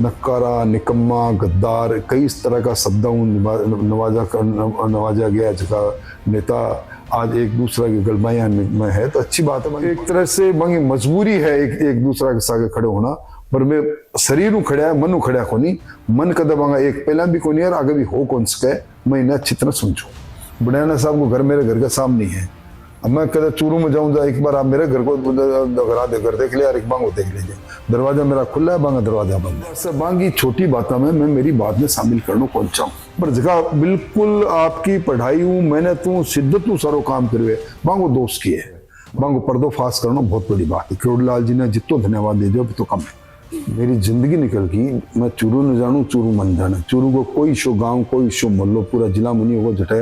नक्कारा, निकम्मा, गद्दार, कई इस तरह का शब्दों नवाजा गया जगह नेता आज एक दूसरा के गलबाया में है। तो अच्छी बात है, एक तरह से मंगी मजबूरी है एक दूसरा के सागे खड़े होना। पर मैं शरीर खड़ा मन खड़ा को नहीं, मन कदा बांगा एक पहला भी को नहीं यार आगे भी हो कौन सके, मैं इन्हें अच्छी तरह समझू। बुढ़ाना साहब को घर मेरे घर का सामने है। अब मैं कदा चूरू में जाऊंगा, एक बार आप मेरे घर को घर देख लिया, एक बांग देख लीजिए, दरवाजा मेरा खुला है, बांगा दरवाजा बंद है। सब बांगी छोटी बातों में मैं मेरी बात में शामिल करना कौन चाहूँ, पर जगह बिल्कुल आपकी पढ़ाई हूँ, मैंने तू शिद्दत सारो काम करे बांगो दोस्त किए है, बांगो पर्दो फास करना बहुत बड़ी बात है। किरोड़ीलाल जी ने जितो धन्यवाद दे दो तो कम है। मेरी जिंदगी निकल गई, मैं चूरू न जानू चूरू मन जाना। चूरू को कोई शो गांव, कोई शो मोहल्लो, पूरा जिला में नहीं होगा जटे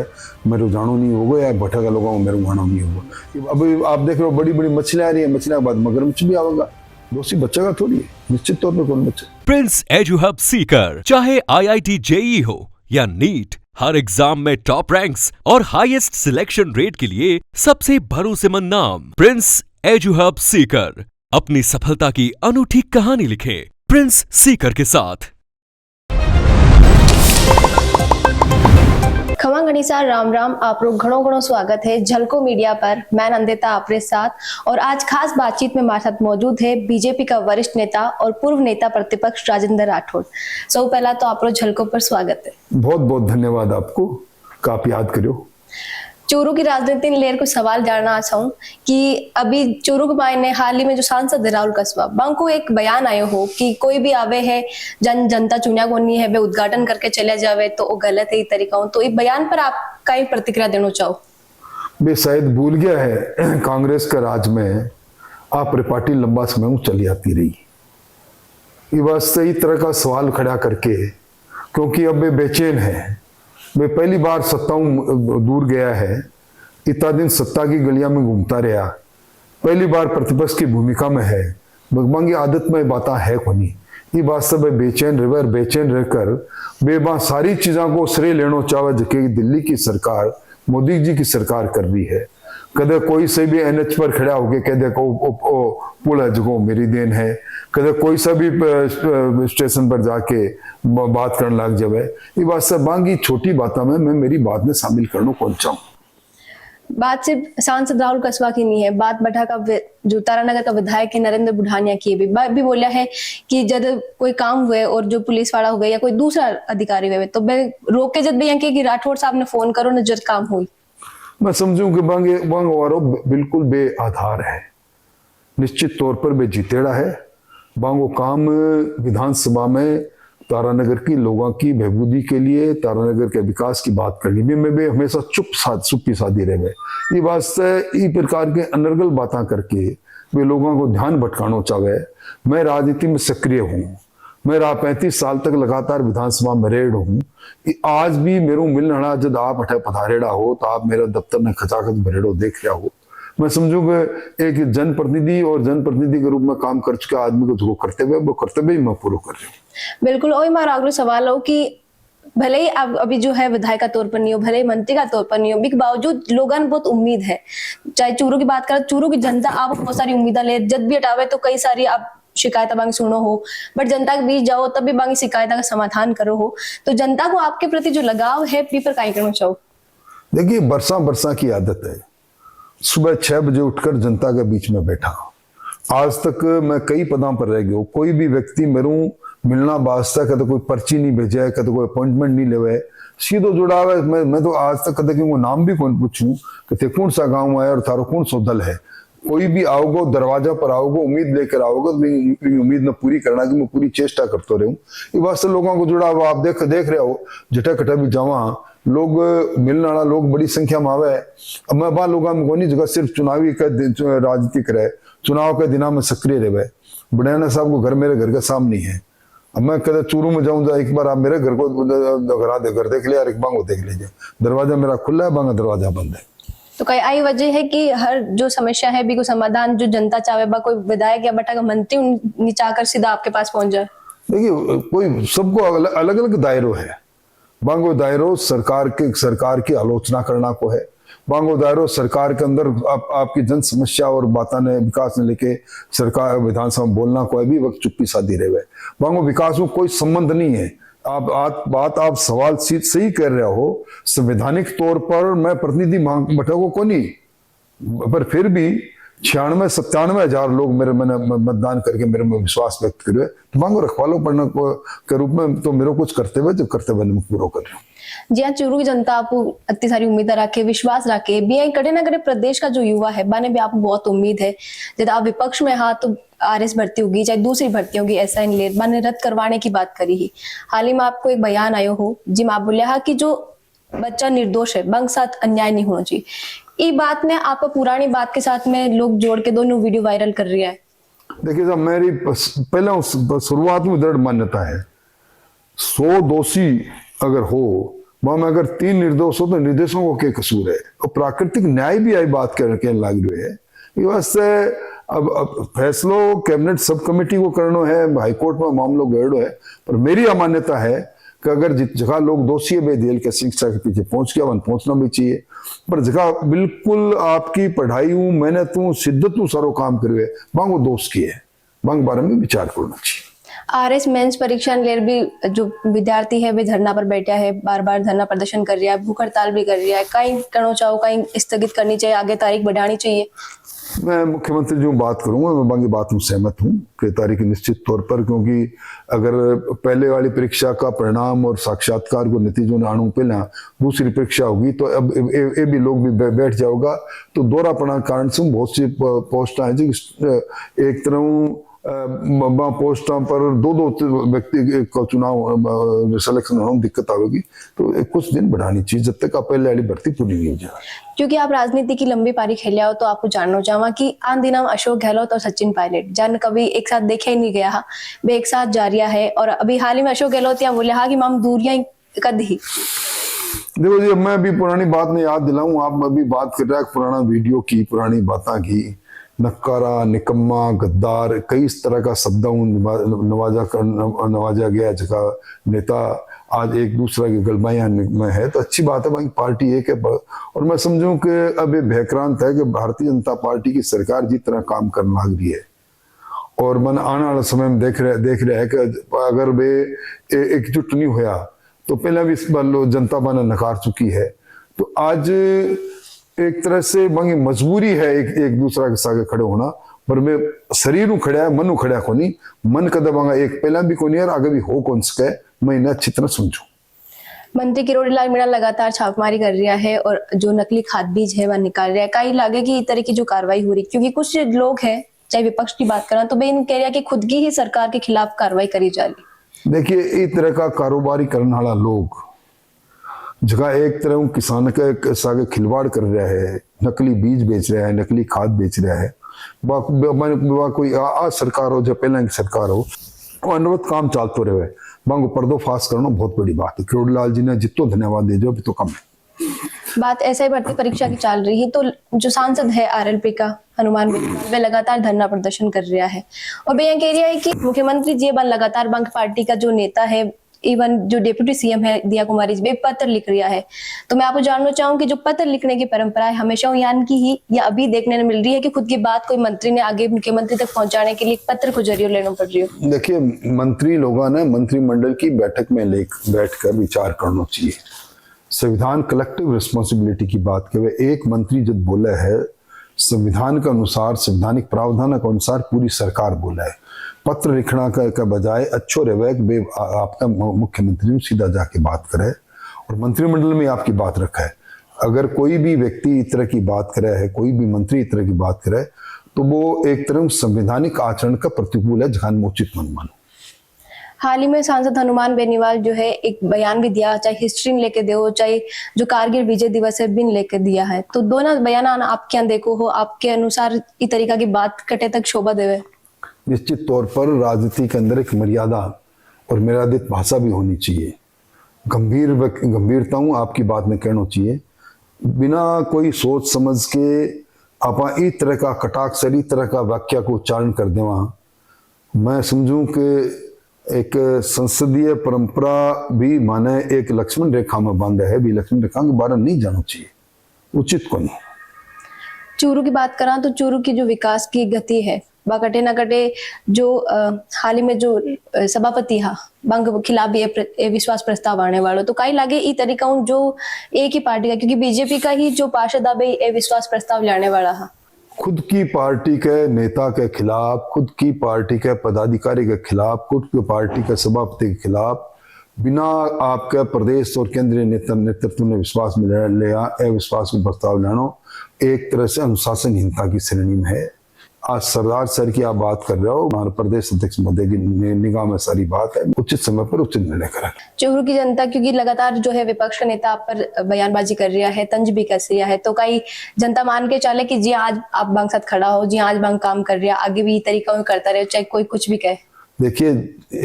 मेरे जानो नहीं होगा, या भट्टा का लोगों मेरे गाना नहीं होगा। अब आप देख रहे हो बड़ी बड़ी मछलियां आ रही है, मछलियों के बाद मगरमच्छ भी आवेगा, दोस्ती बच्चा का थोड़ी है, निश्चित तौर पर कौन बच्चा। प्रिंस एजू हब सीकर चाहे IIT JEE हो या नीट, हर एग्जाम में टॉप रैंक्स और हाईएस्ट सिलेक्शन रेट के लिए सबसे भरोसेमंद नाम प्रिंस एजू हब सीकर। अपनी सफलता की अनूठी कहानी लिखें प्रिंस सीकर के साथ। खमा गणिसा राम राम, आप लोग घणो घणो स्वागत है झलको मीडिया पर। मैं नंदिता आपरे साथ, और आज खास बातचीत में हमारे साथ मौजूद है बीजेपी का वरिष्ठ नेता और पूर्व नेता प्रतिपक्ष राजेंद्र राठौड़। सब पहला तो आप लोग झलको पर स्वागत है। बहुत बहुत धन्यवाद आपको, आप याद करो। चूरू की राजनीति ने लेकर कुछ सवाल जानना चाहूँ कि अभी चूरू के मायने हाल ही में जो सांसद है राहुल कस्बा, बांको एक बयान आयो हो कि कोई भी आवे है जनता चुनिया को नहीं है वे उद्घाटन करके चले जावे तो वो गलत है तरीका हो। तो इस बयान पर आप कई प्रतिक्रिया देना चाहो? वे शायद भूल गया है कांग्रेस का राज में आप पार्टी लंबा समय चली आती रही। ये वास्ते इस तरह का सवाल खड़ा करके, क्योंकि अब वे बेचैन है, वे पहली बार सत्ताओं दूर गया है, इतना दिन सत्ता की गलियां में घूमता रहा, पहली बार प्रतिपक्ष की भूमिका में है, भगवान की आदत में बात है कोनी। ये वास्तव में बेचैन रहकर वे सारी चीजों को श्रेय लेना चाहे जबकि दिल्ली की सरकार, मोदी जी की सरकार कर रही है। कदे कोई से भी NH पर खड़ा होके कह दे पुल है जो मेरी देन है, कदे कोई सा भी स्टेशन पर जाके बात करने लग जाए। ये बात सब बांगी छोटी बातों में मैं मेरी बात में शामिल करना कौन चाहूँ। बात सिर्फ सांसद राहुल कस्बा की नहीं है, बात बठा का जो तारानगर का विधायक है नरेंद्र बुढ़ानिया की भी बोला है कि जब कोई काम हुए और जो पुलिस वाला हो गया या कोई दूसरा अधिकारी हुए तो रोक के जब भी यहाँ कि राठौड़ साहब ने फोन करो न जब काम हुई। मैं समझूं कि बांगो बिल्कुल बेआधार है, निश्चित तौर पर बे जीतेड़ा है। बांगो काम विधानसभा में तारानगर की लोगों की बहबूदी के लिए, तारानगर के विकास की बात करनी में वे हमेशा चुप्पी साधी रहे। ये वास्ते इस प्रकार के अनर्गल बातें करके वे लोगों को ध्यान भटकाना चाहे। मैं राजनीति में सक्रिय हूँ, मैं 35 साल तक लगातार विधानसभा में रेड हूँ। आज भी मेरे मिलना जब आप अठे पधारेड़ा हो तो आप मेरा दफ्तर में खचाखच भरेड़ो देख रहा हो। मैं समझू कि एक जनप्रतिनिधि और जनप्रतिनिधि के रूप में काम कर चुके आदमी को जो कर्तव्य वो कर्तव्य ही मैं पूरा कर रहा हूँ। बिल्कुल, और हमारा अगला सवाल हो कि भले ही आप अभी जो है विधायक का तौर पर नहीं हो, भले ही मंत्री का तौर पर नहीं हो, के बावजूद लोगों ने बहुत उम्मीद है। चाहे चूरू की बात करें, चूरू की जनता आप बहुत सारी उम्मीदें ले, जब भी हटावे तो कई सारी आप शिकायत बांगी सुनो हो, बट जनता के बीच जाओ तब भी बांगी शिकायत का समाधान करो हो। तो जनता को आपके प्रति जो लगाव है पीपर का करना चाहो? देखिए, बरसा की आदत है, सुबह 6 बजे उठकर जनता के बीच में बैठा। आज तक मैं कई पदों पर रह गया, कोई भी व्यक्ति मेरू मिलना वास्ता कदे कोई पर्ची नहीं भेजा, कदे कोई अपॉइंटमेंट नहीं लेवे, सीधो जुड़ा हुआ। मैं तो आज तक कदे वो नाम भी कौन पूछूं कि ते कौन सा गांव है और थारो कौन सो दल है। कोई भी आओगो, दरवाजा पर आओगो, उम्मीद लेकर आओगो, तो उम्मीद में पूरी करना की मैं पूरी चेष्टा करता रहूं। ये वास्ते लोगों को जुड़ा हुआ आप देख रहे हो, जटा कटा भी जावा लोग मिलने वाला लोग बड़ी संख्या में आवे। अब मैं बा लोगों में कोई जगह सिर्फ चुनावी का राजनीति करे, चुनाव के दिना में सक्रिय रहे। बुढ़ाना साहब को घर मेरे घर के सामने है। अब मैं कदे चूरू में जाऊं, एक बार आप मेरे घर को घर देख लिया, एक बांगो देख लीजिए, दरवाजा मेरा खुला है, बांगा दरवाजा बंद है। तो कई आई वजह है कि हर जो समस्या है भी को समाधान जो जनता चाहे बा कोई विधायक या बटा का मंत्री नीचा कर सीधा आपके पास पहुंच जाए। देखिए, कोई सबको अलग अलग दायरो है। बांगो दायरो सरकार की आलोचना करना को है, बांगो दायरो सरकार के अंदर आपकी जन समस्या और बाता ने विकास ने लेके सरकार विधानसभा में बोलना कोई भी वक्त चुप्पी साधी रहे। बांगो विकास में कोई संबंध नहीं है। आप सवाल सही कर रहे हो। संवैधानिक तौर पर मैं प्रतिनिधि मांग बैठको को नहीं, पर फिर भी 96-97 हजार लोग मैंने मतदान करके मेरे में विश्वास व्यक्त करे, तो मांगो रखवालों पढ़ना के रूप में तो मेरे कुछ कर्तव्य जो कर्तव्य मैं पूरा कर रहा हूँ। जी हाँ, चूरू की जनता आपको इतनी सारी उम्मीद रखे, विश्वास रखे भी कड़े ना करे। प्रदेश का जो युवा है बाने भी आपको बहुत उम्मीद है। जब आप विपक्ष में हाँ तो आरएस भर्ती होगी, चाहे दूसरी भर्ती होगी, ऐसा इन लेट बाने रद्द करवाने की बात करी ही। हाल ही में आपको एक बयान आयो हो जिसमें आप बोले हा कि जो बच्चा निर्दोष है बंग साथ अन्याय नहीं होना चाहिए। ये बात में आप पुरानी बात के साथ में लोग जोड़ के दोनों वीडियो वायरल कर रही है। देखिए साहब, मेरी पहला शुरुआत में दृढ़ मान्यता है 100 दोषी अगर हो वहां में अगर 3 निर्दोष हो तो निर्देशों को क्या कसूर है। और प्राकृतिक न्याय भी आई बात कहने लग रही है। ये वास्ते अब फैसलो कैबिनेट सब कमेटी को करना है, हाईकोर्ट में मामलों गड़ो है। पर मेरी अमान्यता है कि अगर जगह लोग दोषी है बेदेल के शिक्षा के पीछे पहुंच गया वन पहुंचना भी चाहिए। पर जगह बिल्कुल आपकी पढ़ाई मेहनत शिद्दत सारो काम करे बांगो दोष की है, बांग बारे में विचार करना चाहिए। आरएस मेंस परीक्षा लेर भी जो विद्यार्थी है वे धरना पर बैठा है, बार बार धरना प्रदर्शन कर रहा है, भूख हड़ताल भी कर रहा है। कहीं करना चाहो, कहीं स्थगित करनी चाहिए, आगे तारीख बढ़ानी चाहिए। मैं मुख्यमंत्री जो बात करूंगा मैं बाकी बात में सहमत हूँ कि तारीख निश्चित तौर पर, क्योंकि अगर पहले वाली परीक्षा का परिणाम और साक्षात्कार को नतीजों ने आणु पहला दूसरी परीक्षा होगी तो अब ये भी लोग भी बैठ जाओगा तो दोहरा पढ़ा कारण से बहुत सी पोस्ट है जी एक तरह पोस्टा पर दो व्यक्ति को चुनाव सिलेक्शन होने में दिक्कत आएगी तो कुछ दिन बढ़ानी चाहिए जब तक आप पहले वाली भर्ती पूरी नहीं हो जाए। क्योंकि आप राजनीति की लंबी पारी खेले हो तो आपको जानना चाहूंगा कि आन दिनों अशोक गहलोत और सचिन पायलट जन कभी एक साथ देखे ही नहीं गया वे एक साथ जारिया है और अभी हाल ही में अशोक गहलोत यहाँ बोले कि हम दूरियां कद ही। देखो जी, मैं भी पुरानी बात में याद दिलाऊं, आप अभी बात कर रहा है पुराना वीडियो की, पुरानी बातें की, नक्कारा, निकम्मा, गद्दार, कई इस तरह का शब्द नवाजा गया जगह नेता आज एक दूसरा की गलबाइयां में है तो अच्छी बात है। भाई पार्टी एक है और मैं समझूं कि अब ये भयक्रांत है कि भारतीय जनता पार्टी की सरकार जिस तरह काम करने लग रही है और मन आने वाले समय में देख रहे हैं कि अगर वे एकजुट नहीं हुआ तो पहले भी इस बार जनता बना नकार चुकी है। तो आज एक तरह से मंगी मजबूरी है एक दूसरा के साथ खड़े होना, पर मैं शरीर खड़ा है मन खड़ा को नहीं, मन कदा मांगा एक पहला भी को नहीं यार आगे भी हो कौन सके मैं इन्हें अच्छी तरह समझू। मंत्री किरोड़ीलाल मीणा लगातार छापेमारी कर रहा है और जो नकली खाद बीज है वह निकाल रहा है। कई लागे कि इस तरह की जो कार्रवाई हो रही क्योंकि कुछ लोग हैं चाहे विपक्ष की बात करें तो वे इन कह रहा कि खुद की ही सरकार के खिलाफ कार्रवाई करी जा रही। देखिए इस तरह का कारोबारी करने वाला लोग जगह एक तरह किसान के साथ खिलवाड़ कर रहा है, नकली बीज बेच रहा है, नकली खाद बेच रहा है। कोई आज सरकार हो जब पहले की सरकार हो अनवरत काम चलते रहे बांगो पर्दोफाश करना बहुत बड़ी बात है। किरोड़ीलाल जी ने जितो धन्यवाद दे जो भी तो कम है। बात ऐसा ही भर्ती परीक्षा की चल रही है तो जो सांसद है आरएलपी का हनुमान बेनीवाल वे लगातार धरना प्रदर्शन कर रहा है और वे यह कह रहा है कि मुख्यमंत्री जी लगातार बंक पार्टी का जो नेता है इवन जो डिप्टी सीएम है दिया कुमारी वे पत्र लिख रहा है। तो मैं आपको जानना चाहूँ कि जो पत्र लिखने की परंपरा है हमेशा यान की ही या अभी देखने मिल रही है कि खुद की बात कोई मंत्री ने आगे मुख्यमंत्री तक पहुंचाने के लिए पत्र को जरिए लेना पड़ रही हो। देखिए मंत्री लोगों ने मंत्रिमंडल की बैठक में बैठकर विचार करना चाहिए। संविधान कलेक्टिव रिस्पॉन्सिबिलिटी की बात करे, एक मंत्री जब बोला है संविधान के अनुसार संवैधानिक प्रावधान के अनुसार पूरी सरकार बोला है। पत्र लिखना का बजाय अच्छो रहे कि आपका मुख्यमंत्री सीधा जाके बात करे और मंत्रिमंडल में आपकी बात रखा है। अगर कोई भी व्यक्ति इस तरह की बात करे है, कोई भी मंत्री इस तरह की बात करे तो वो एक तरह संवैधानिक आचरण का प्रतिकूल है जहां उचित मन मानो। हाल ही में सांसद हनुमान बेनीवाल जो है एक बयान भी दिया, चाहे हिस्ट्री लेके दो चाहे जो कारगिल विजय दिवस है बिन लेके दिया है, तो दोनों बयान आपके यहाँ देखो हो आपके अनुसार इस तरीका की बात कटे तक शोभा देवे। निश्चित तौर पर राजनीति के अंदर एक मर्यादा और मर्यादित भाषा भी होनी चाहिए। गंभीरताओं आपकी बात में कहना चाहिए, बिना कोई सोच समझ के आप इस तरह का कटाक्ष इस तरह का वाक्य को उच्चारण कर देवा मैं समझूं कि एक संसदीय परंपरा भी माने एक लक्ष्मण रेखा में बांधा है भी लक्ष्मण रेखा के बारे नहीं जाना चाहिए। उचित को नहीं। चूरू की बात करा तो चूरू की जो विकास की गति है बा कटे ना कटे जो हाल ही में जो सभापति हा बंग खिलाफ भी ए विश्वास प्रस्ताव आने वालों तो कई लागे ई तरीका जो एक ही पार्टी का, क्योंकि बीजेपी का ही जो पार्षद अभी ए विश्वास प्रस्ताव लाने वाला हा। खुद की पार्टी के नेता के खिलाफ, खुद की पार्टी के पदाधिकारी के खिलाफ, खुद की पार्टी के सभापति के खिलाफ बिना आपके प्रदेश और केंद्रीय नेतृत्व ने विश्वास में लिया अविश्वास में प्रस्ताव लाना एक तरह से अनुशासनहीनता की श्रेणी में है। आज सरदार सर की आप बात कर रहे हो, हमारे प्रदेश अध्यक्ष महोदय की निगाह में सारी बात है, उचित समय पर उचित निर्णय करें। चूरू की जनता क्योंकि लगातार जो है विपक्ष का नेता आप पर बयानबाजी कर रहा है, तंज भी कस रहा है, तो कई जनता मान के चले कि जी आज आप बांग साथ खड़ा हो, जी आज बांग काम कर रहा है, आगे भी तरीका करता रहे चाहे कोई कुछ भी कहे। देखिए,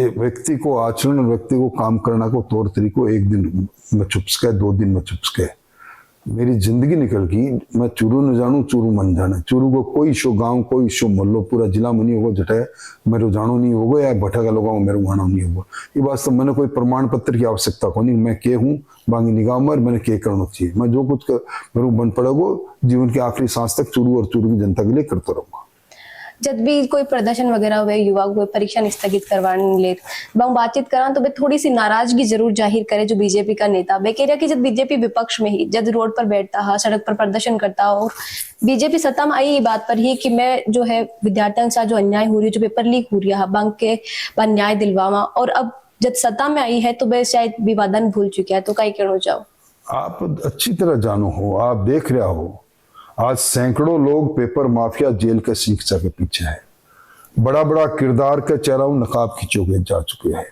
व्यक्ति को आचरण और व्यक्ति को काम करना को तौर तरीकों एक दिन में चुपके 2 दिन में चुपके मेरी जिंदगी निकल गई। मैं चूरू न जानू चूरू मन जाने, चूरू को कोई शो गांव कोई शो मल्लो पूरा जिला मनी होगा जटे मेरे जानो नहीं होगा या भटका लोगों मेरे वहां नहीं होगा। ये बात तो मैंने कोई प्रमाण पत्र की आवश्यकता को नहीं, मैं के हूँ बांगी निगाह में मैंने के करना चाहिए। मैं जो कुछ मेरे बन पड़ेगा जीवन के आखिरी सांस तक चूरू और चूरू की जनता के लिए करता रहूंगा। जब भी कोई प्रदर्शन वगैरह हुए, युवा को परीक्षा स्थगित करवाने ले बंग बातचीत करा तो वे थोड़ी सी नाराजगी जरूर जाहिर करे जो बीजेपी का नेता वे कह रहा कि जब बीजेपी विपक्ष में ही जब रोड पर बैठता है, सड़क पर प्रदर्शन करता हो, बीजेपी सत्ता में आई बात पर ही कि मैं जो है विद्यार्थियों के साथ जो अन्याय हो रही है, जो पेपर लीक हो रही है बंग के अन्याय दिलवावा, और अब जब सत्ता में आई है तो वे शायद विवादन भूल चुके हैं, तो कई कहना चाहो। आप अच्छी तरह जानो हो, आप देख रहे हो आज सैकड़ों लोग पेपर माफिया जेल के शिक्षा के पीछे है, बड़ा बड़ा किरदार के चेहरा नकाब खींचे हुए जा चुके हैं।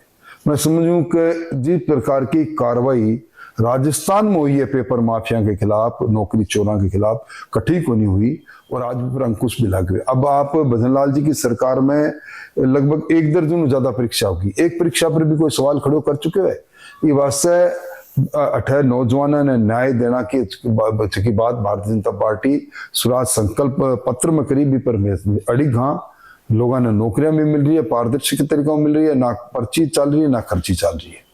मैं समझूं कि जिस प्रकार की कार्रवाई राजस्थान में हुई है पेपर माफिया के खिलाफ, नौकरी चोरों के खिलाफ, कठी को नहीं हुई और आज भी पर अंकुश भी लग रहे। अब आप भजन लाल जी की सरकार में लगभग 1 दर्जन ज्यादा परीक्षा होगी, एक परीक्षा पर भी कोई सवाल खड़े कर चुके हैं। ये वास्ते 18 नौजवानों ने न्याय देना की बात भारतीय जनता पार्टी स्वराज संकल्प पत्र में करीबी पर अड़ी हाँ लोगों ने नौकरियां भी मिल रही है, पारदर्शी तरीका मिल रही है, ना पर्ची चल रही है ना खर्ची चल रही है।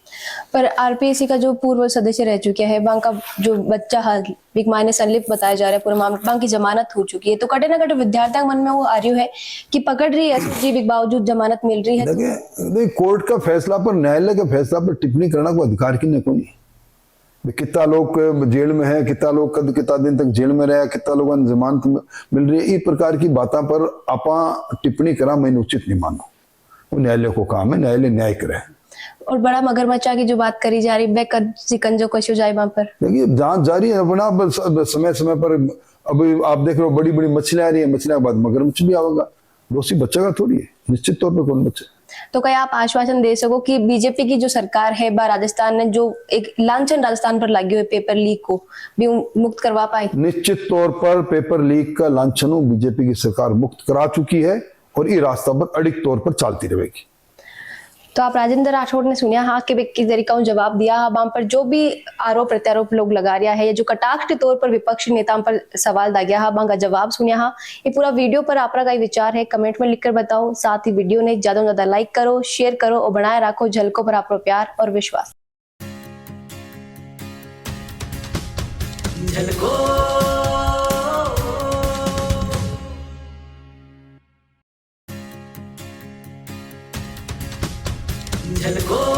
पर आरपीएससी का जो पूर्व सदस्य रह चुके हैं बांग का जो बच्चा बिग मायने संलिप्त बताया जा रहा है पूरे मामले, बांग की जमानत हो चुकी है, तो कटे ना कटे विद्यार्थियों के मन में वो आ रही है कि पकड़ रही है एसओजी के बावजूद जमानत मिल रही है। देखिए, कोर्ट का फैसला पर, न्यायालय के फैसला पर टिप्पणी करना को अधिकार किन्ने को नहीं। कितना लोग जेल में है, कितना लोग कितना दिन तक जेल में रहे, कितना लोगों ने जमानत मिल रही है, इस प्रकार की बातों पर आपा टिप्पणी करा मैं उचित नहीं मानो। वो न्यायालय को काम है, न्यायालय न्याय करे। और बड़ा मगरमच्छा की जो बात करी जा रही है सिकंजो कशो जाए वहां पर, देखिए जांच जारी है अपना समय समय पर। अभी आप देख रहे हो बड़ी बड़ी मछलियां आ रही है, मछलियों के बाद मगरमच्छ भी आएगा, दोषी बचेगा थोड़ी है, निश्चित तौर पर कौन बचे। तो क्या आप आश्वासन दे सको कि बीजेपी की जो सरकार है बा राजस्थान ने जो एक लांछन राजस्थान पर लगे हुए पेपर लीक को भी मुक्त करवा पाए? निश्चित तौर पर पेपर लीक का लांछनों बीजेपी की सरकार मुक्त करा चुकी है और ये रास्ता पर अड़िग तौर पर चलती रहेगी। तो आप राजेंद्र राठौड़ ने सुनिया हाँ कि किस तरीका जवाब दिया हाँ वहां पर जो भी आरोप प्रत्यारोप लोग लगा रहा है या जो कटाक्ष के तौर पर विपक्षी नेताओं पर सवाल दा गया हाँ वहां का जवाब सुनिया हाँ। ये पूरा वीडियो पर आपका का विचार है कमेंट में लिखकर बताओ, साथ ही वीडियो ने ज्यादा से ज्यादा लाइक करो, शेयर करो और बनाए रखो झलकों पर आपका प्यार और विश्वास। झलको